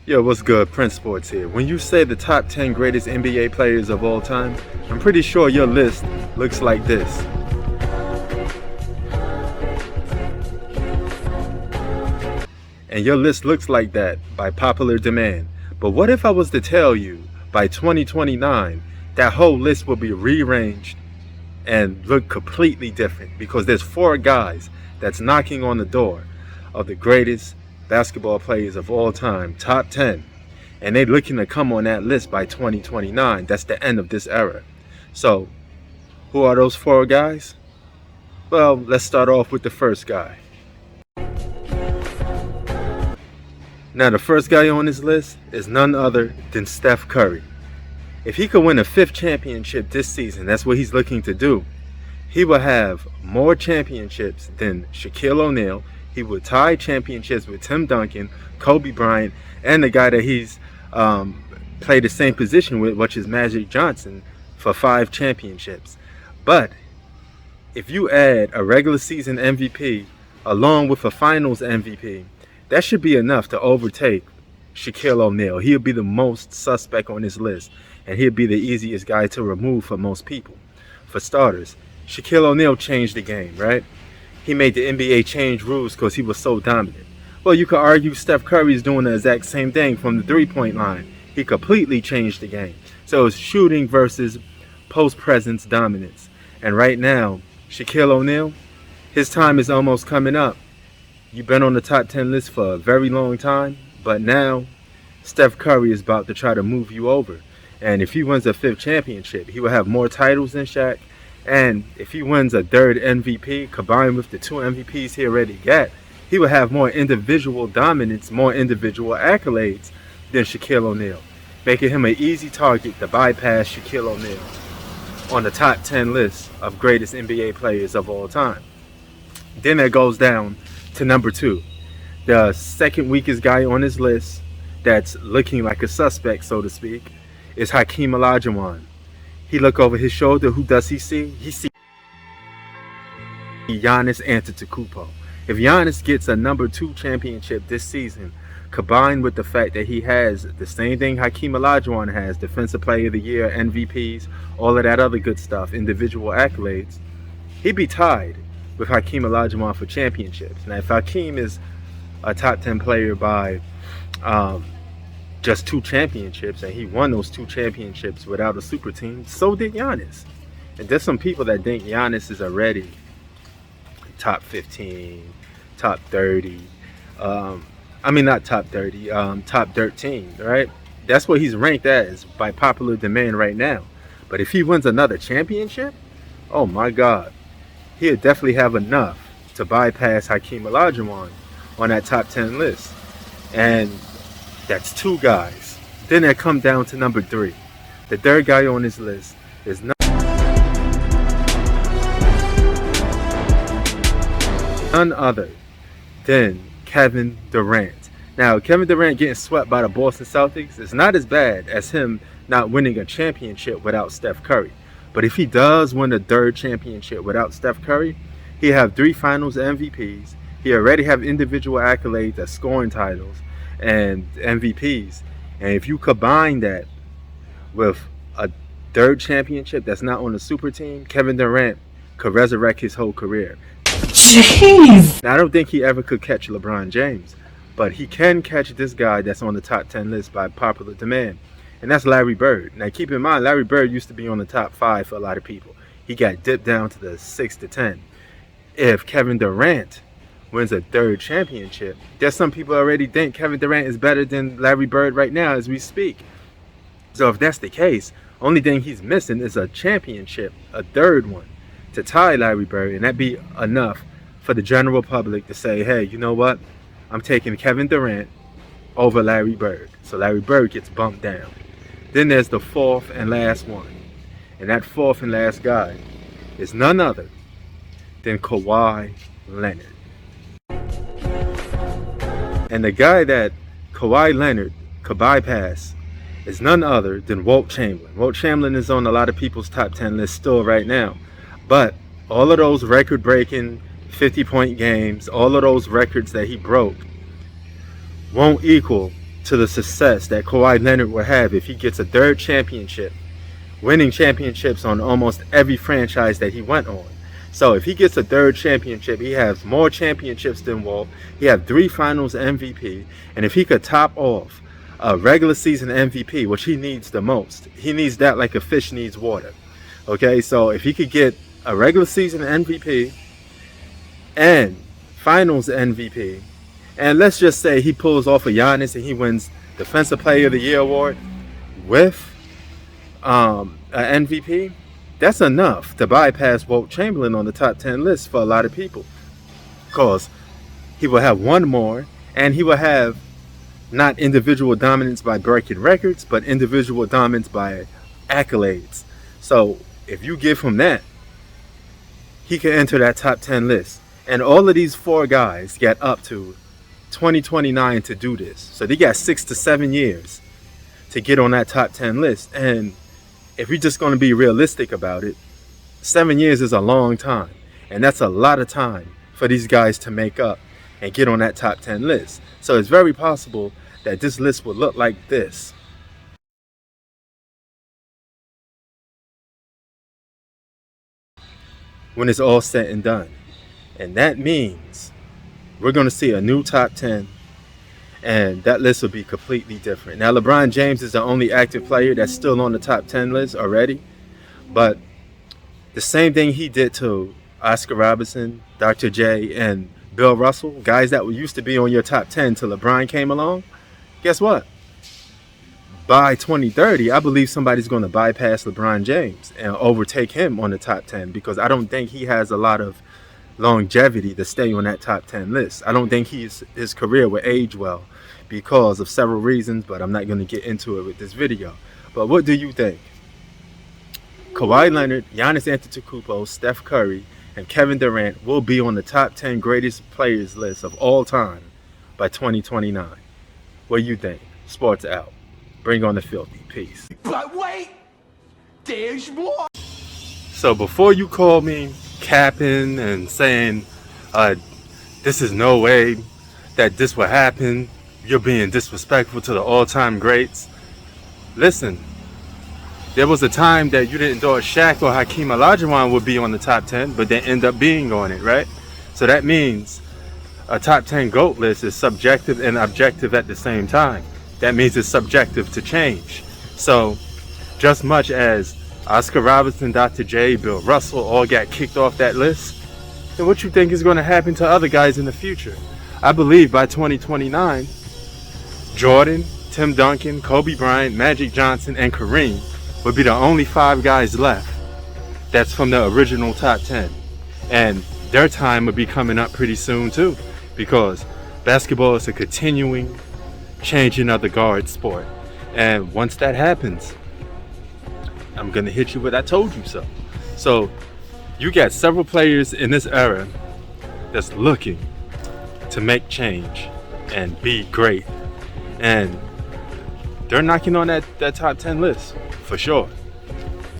Yo, what's good? Prince Sports here. When you say the top 10 greatest NBA players of all time, I'm pretty sure your list looks like this. And your list looks like that by popular demand. But what if I was to tell you by 2029 that whole list will be rearranged and look completely different? Because there's 4 guys that's knocking on the door of the greatest basketball players of all time, top 10, and they're looking to come on that list by 2029. That's the end of this era. So who are those 4 guys? Well, let's start off with the first guy. Now, the first guy on this list is none other than Steph Curry. If he could win a 5th championship this season, that's what he's looking to do, he will have more championships than Shaquille O'Neal. He would tie championships with Tim Duncan, Kobe Bryant, and the guy that he's played the same position with, which is Magic Johnson, for 5 championships. But if you add a regular season MVP along with a finals MVP, that should be enough to overtake Shaquille O'Neal. He'll be the most suspect on this list, and he'll be the easiest guy to remove for most people. For starters, Shaquille O'Neal changed the game, right? He made the NBA change rules because he was so dominant. Well, you could argue Steph Curry is doing the exact same thing from the 3-point line. He completely changed the game. So it's shooting versus post-presence dominance. And right now, Shaquille O'Neal, his time is almost coming up. You've been on the top 10 list for a very long time, but now Steph Curry is about to try to move you over. And if he wins a 5th championship, he will have more titles than Shaq. And if he wins a 3rd MVP combined with the 2 MVPs he already got, he will have more individual dominance, more individual accolades than Shaquille O'Neal, making him an easy target to bypass Shaquille O'Neal on the top 10 list of greatest NBA players of all time. Then it goes down to number 2. The second weakest guy on this list that's looking like a suspect, so to speak, is Hakeem Olajuwon. He look over his shoulder. Who does he see? He sees Giannis Antetokounmpo. If Giannis gets a number 2 championship this season, combined with the fact that he has the same thing Hakeem Olajuwon has, Defensive Player of the Year, MVPs, all of that other good stuff, individual accolades, he'd be tied with Hakeem Olajuwon for championships. Now, if Hakeem is a top 10 player by just 2 championships, and he won those 2 championships without a super team, so did Giannis. And there's some people that think Giannis is already top 15, top 30. Not top 30, top 13, right? That's what he's ranked as by popular demand right now. But if he wins another championship, oh my God, he'll definitely have enough to bypass Hakeem Olajuwon on that top 10 list. And that's 2 guys. Then it come down to number 3. The 3rd guy on this list is none other than Kevin Durant. Now, Kevin Durant getting swept by the Boston Celtics is not as bad as him not winning a championship without Steph Curry. But if he does win a 3rd championship without Steph Curry, he'll have 3 finals MVPs. He already have individual accolades as scoring titles and MVPs. And if you combine that with a 3rd championship that's not on the super team, Kevin Durant could resurrect his whole career. Jeez! Now, I don't think he ever could catch LeBron James, but he can catch this guy that's on the top 10 list by popular demand, and that's Larry Bird. Now, keep in mind, Larry Bird used to be on the top 5 for a lot of people. He got dipped down to the 6 to 10. If Kevin Durant wins a 3rd championship, there's some people already think Kevin Durant is better than Larry Bird right now as we speak. So if that's the case, only thing he's missing is a championship, a 3rd one, to tie Larry Bird, and that'd be enough for the general public to say, hey, you know what? I'm taking Kevin Durant over Larry Bird. So Larry Bird gets bumped down. Then there's the 4th and last one. And that 4th and last guy is none other than Kawhi Leonard. And the guy that Kawhi Leonard could bypass is none other than Wilt Chamberlain. Wilt Chamberlain is on a lot of people's top 10 list still right now. But all of those record-breaking 50-point games, all of those records that he broke won't equal to the success that Kawhi Leonard will have if he gets a third championship, winning championships on almost every franchise that he went on. So if he gets a third championship, he has more championships than Walt. He has 3 finals MVP. And if he could top off a regular season MVP, which he needs the most, he needs that like a fish needs water. Okay, so if he could get a regular season MVP and finals MVP, and let's just say he pulls off a Giannis and he wins Defensive Player of the Year award with an MVP, that's enough to bypass Wilt Chamberlain on the top 10 list for a lot of people. Because he will have one more, and he will have not individual dominance by breaking records, but individual dominance by accolades. So if you give him that, he can enter that top 10 list. And all of these 4 guys get up to 2029 to do this. So they got 6 to 7 years to get on that top 10 list. And if you're just going to be realistic about it, 7 years is a long time. And that's a lot of time for these guys to make up and get on that top 10 list. So it's very possible that this list will look like this. When it's all said and done. And that means we're going to see a new top 10, and that list will be completely different. Now, LeBron James is the only active player that's still on the top 10 list already, but the same thing he did to Oscar Robertson, Dr. J, and Bill Russell, guys that used to be on your top 10 till LeBron came along, guess what? By 2030, I believe somebody's going to bypass LeBron James and overtake him on the top 10, because I don't think he has a lot of longevity to stay on that top 10 list. I don't think his career will age well because of several reasons, but I'm not going to get into it with this video. But what do you think? Kawhi Leonard, Giannis Antetokounmpo, Steph Curry, and Kevin Durant will be on the top 10 greatest players list of all time by 2029. What do you think? Sports out. Bring on the filthy. Peace. But wait, there's more. So before you call me capping and saying this is no way that this will happen, you're being disrespectful to the all-time greats, listen, there was a time that you didn't thought Shaq or Hakeem Olajuwon would be on the top 10, but they end up being on it, right? So that means a top 10 GOAT list is subjective and objective at the same time. That means it's subjective to change. So just much as Oscar Robertson, Dr. J, Bill Russell all got kicked off that list, then what you think is going to happen to other guys in the future? I believe by 2029, Jordan, Tim Duncan, Kobe Bryant, Magic Johnson, and Kareem would be the only 5 guys left that's from the original top 10. And their time would be coming up pretty soon too, because basketball is a continuing changing of the guard sport. And once that happens, I'm gonna hit you with I told you so. So you got several players in this era that's looking to make change and be great, and they're knocking on that top 10 list for sure.